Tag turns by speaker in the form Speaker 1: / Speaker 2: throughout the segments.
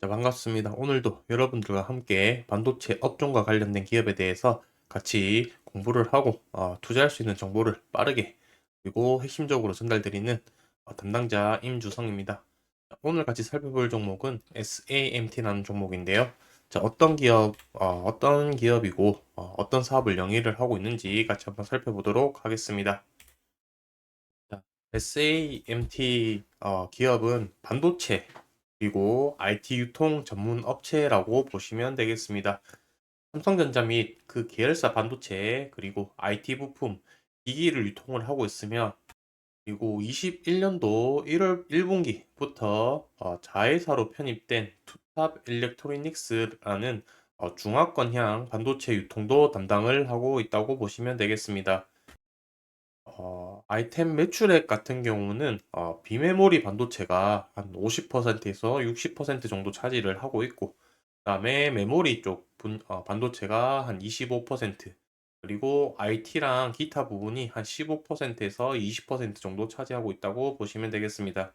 Speaker 1: 자, 반갑습니다. 오늘도 여러분들과 함께 반도체 업종과 관련된 기업에 대해서 같이 공부를 하고 투자할 수 있는 정보를 빠르게 그리고 핵심적으로 전달드리는 담당자 임주성입니다. 자, 오늘 같이 살펴볼 종목은 SAMT라는 종목인데요. 자, 어떤 기업이고 어떤 사업을 영위를 하고 있는지 같이 한번 살펴보도록 하겠습니다. 자, SAMT 기업은 반도체 그리고 IT 유통 전문 업체라고 보시면 되겠습니다. 삼성전자 및 그 계열사 반도체 그리고 IT 부품, 기기를 유통을 하고 있으며 그리고 21년도 1월 1분기부터 자회사로 편입된 투탑 일렉트로닉스라는 중화권향 반도체 유통도 담당을 하고 있다고 보시면 되겠습니다. 아이템 매출액 같은 경우는 비메모리 반도체가 한 50%에서 60% 정도 차지를 하고 있고, 그다음에 메모리 쪽 반도체가 한 25%, 그리고 IT랑 기타 부분이 한 15%에서 20% 정도 차지하고 있다고 보시면 되겠습니다.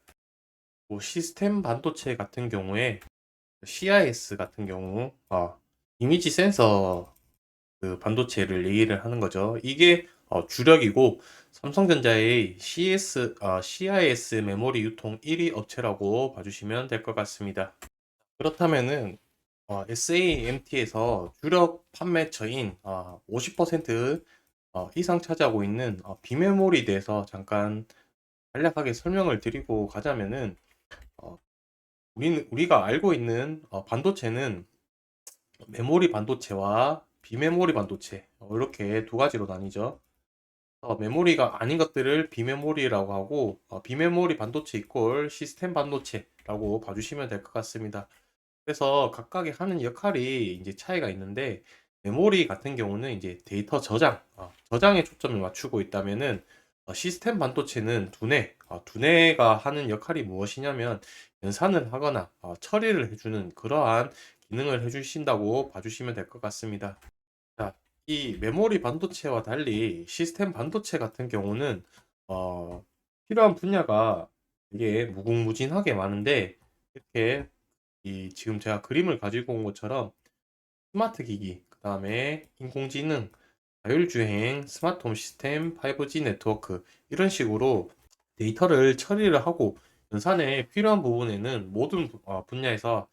Speaker 1: 뭐 시스템 반도체 같은 경우에 CIS 같은 경우 이미지 센서 그 반도체를 얘기를 하는 거죠. 이게 주력이고 삼성전자의 CIS 메모리 유통 1위 업체라고 봐주시면 될 것 같습니다. 그렇다면은 SAMT에서 주력 판매처인 50% 이상 차지하고 있는 비메모리에 대해서 잠깐 간략하게 설명을 드리고 가자면은 어, 우리가 알고 있는 반도체는 메모리 반도체와 비메모리 반도체 이렇게 두 가지로 나뉘죠. 메모리가 아닌 것들을 비메모리라고 하고 비메모리 반도체 이꼴 시스템 반도체라고 봐주시면 될 것 같습니다. 그래서 각각의 하는 역할이 이제 차이가 있는데 메모리 같은 경우는 이제 데이터 저장에 초점을 맞추고 있다면은 시스템 반도체는 두뇌가 하는 역할이 무엇이냐면 연산을 하거나 처리를 해주는 그러한 기능을 해주신다고 봐주시면 될 것 같습니다. 자, 이 메모리 반도체와 달리 시스템 반도체 같은 경우는 어, 필요한 분야가 되게 무궁무진하게 많은데 이렇게 이 지금 제가 그림을 가지고 온 것처럼 스마트 기기, 그 다음에 인공지능, 자율주행, 스마트홈 시스템, 5G 네트워크 이런 식으로 데이터를 처리를 하고 연산에 필요한 부분에는 모든 분야에서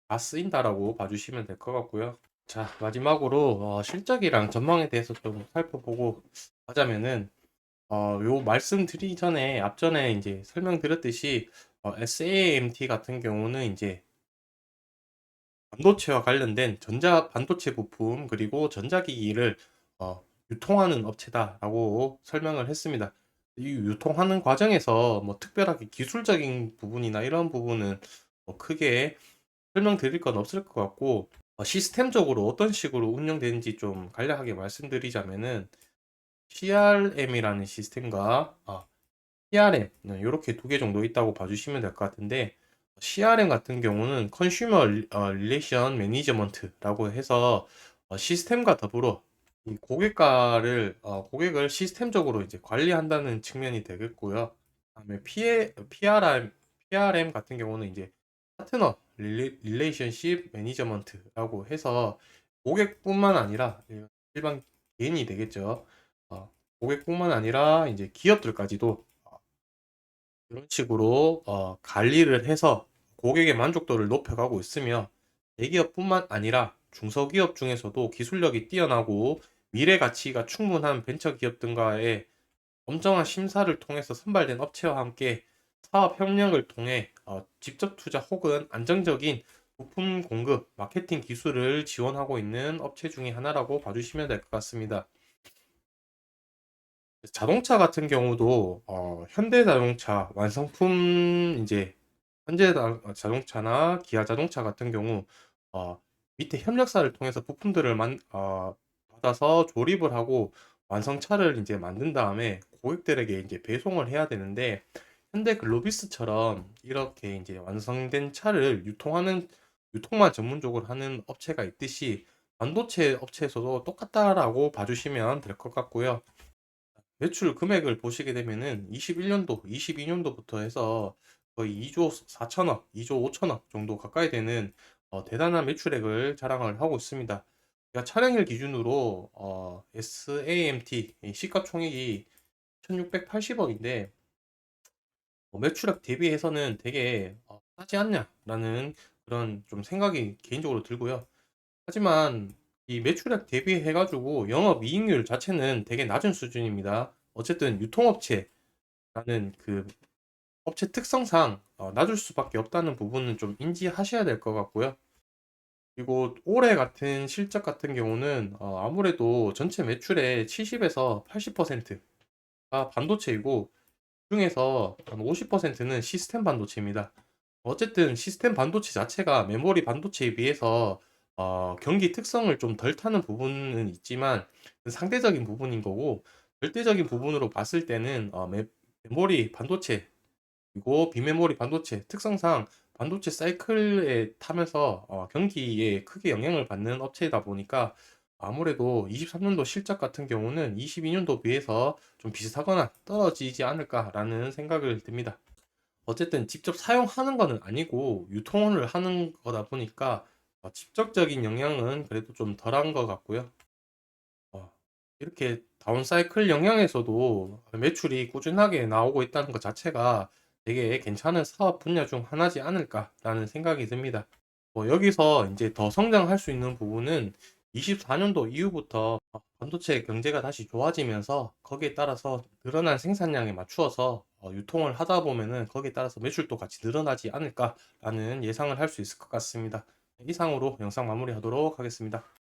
Speaker 1: 다 쓰인다라고 봐주시면 될 것 같고요. 자, 마지막으로 실적이랑 전망에 대해서 좀 살펴보고 하자면은 요 말씀드리기 전에 앞전에 이제 설명드렸듯이 SAMT 같은 경우는 이제 반도체와 관련된 전자 반도체 부품 그리고 전자기기를 유통하는 업체다라고 설명을 했습니다. 이 유통하는 과정에서 뭐 특별하게 기술적인 부분이나 이런 부분은 뭐 크게 설명드릴 건 없을 것 같고 시스템적으로 어떤 식으로 운영되는지 좀 간략하게 말씀드리자면은 CRM이라는 시스템과 PRM 이렇게 두 개 정도 있다고 봐주시면 될 것 같은데 CRM 같은 경우는 컨슈머 릴레이션 매니저먼트라고 해서 시스템과 더불어 이 고객을 시스템적으로 이제 관리한다는 측면이 되겠고요. 그다음에 PRM 같은 경우는 이제 파트너 릴레이션십 매니저먼트라고 해서 고객뿐만 아니라 일반 개인이 되겠죠. 고객뿐만 아니라 이제 기업들까지도 이런 식으로 관리를 해서 고객의 만족도를 높여가고 있으며 대기업뿐만 아니라 중소기업 중에서도 기술력이 뛰어나고 미래 가치가 충분한 벤처기업 등과의 엄정한 심사를 통해서 선발된 업체와 함께 사업 협력을 통해 직접 투자 혹은 안정적인 부품 공급, 마케팅 기술을 지원하고 있는 업체 중에 하나라고 봐주시면 될 것 같습니다. 자동차 같은 경우도 현대자동차 완성품 이제 자동차나 기아 자동차 같은 경우 어, 밑에 협력사를 통해서 부품들을 받아서 조립을 하고 완성차를 이제 만든 다음에 고객들에게 이제 배송을 해야 되는데 현대 글로비스처럼 이렇게 이제 완성된 차를 유통만 전문적으로 하는 업체가 있듯이 반도체 업체에서도 똑같다라고 봐주시면 될 것 같고요. 매출 금액을 보시게 되면은 21년도, 22년도부터 해서 거의 2조 4천억, 2조 5천억 정도 가까이 되는 대단한 매출액을 자랑을 하고 있습니다. 그러니까 촬영일 기준으로 SAMT 시가총액이 1680억인데 매출액 대비해서는 되게 싸지 않냐라는 그런 좀 생각이 개인적으로 들고요. 하지만 이 매출액 대비해가지고 영업이익률 자체는 되게 낮은 수준입니다. 어쨌든 유통업체라는 그 업체 특성상 낮을 수밖에 없다는 부분은 좀 인지하셔야 될 것 같고요. 그리고 올해 같은 실적 같은 경우는 아무래도 전체 매출의 70에서 80%가 반도체이고 중에서 한 50%는 시스템 반도체입니다. 어쨌든 시스템 반도체 자체가 메모리 반도체에 비해서 경기 특성을 좀 덜 타는 부분은 있지만 상대적인 부분인 거고 절대적인 부분으로 봤을 때는 메모리 반도체 그리고 비메모리 반도체 특성상 반도체 사이클에 타면서 경기에 크게 영향을 받는 업체이다 보니까 아무래도 23년도 실적 같은 경우는 22년도 비해서 좀 비슷하거나 떨어지지 않을까라는 생각을 듭니다. 어쨌든 직접 사용하는 거는 아니고 유통을 하는 거다 보니까 직접적인 영향은 그래도 좀 덜한 것 같고요. 어, 이렇게 다운사이클 영향에서도 매출이 꾸준하게 나오고 있다는 것 자체가 되게 괜찮은 사업 분야 중 하나지 않을까라는 생각이 듭니다. 여기서 이제 더 성장할 수 있는 부분은 24년도 이후부터 반도체 경제가 다시 좋아지면서 거기에 따라서 늘어난 생산량에 맞추어서 유통을 하다 보면은 거기에 따라서 매출도 같이 늘어나지 않을까라는 예상을 할 수 있을 것 같습니다. 이상으로 영상 마무리하도록 하겠습니다.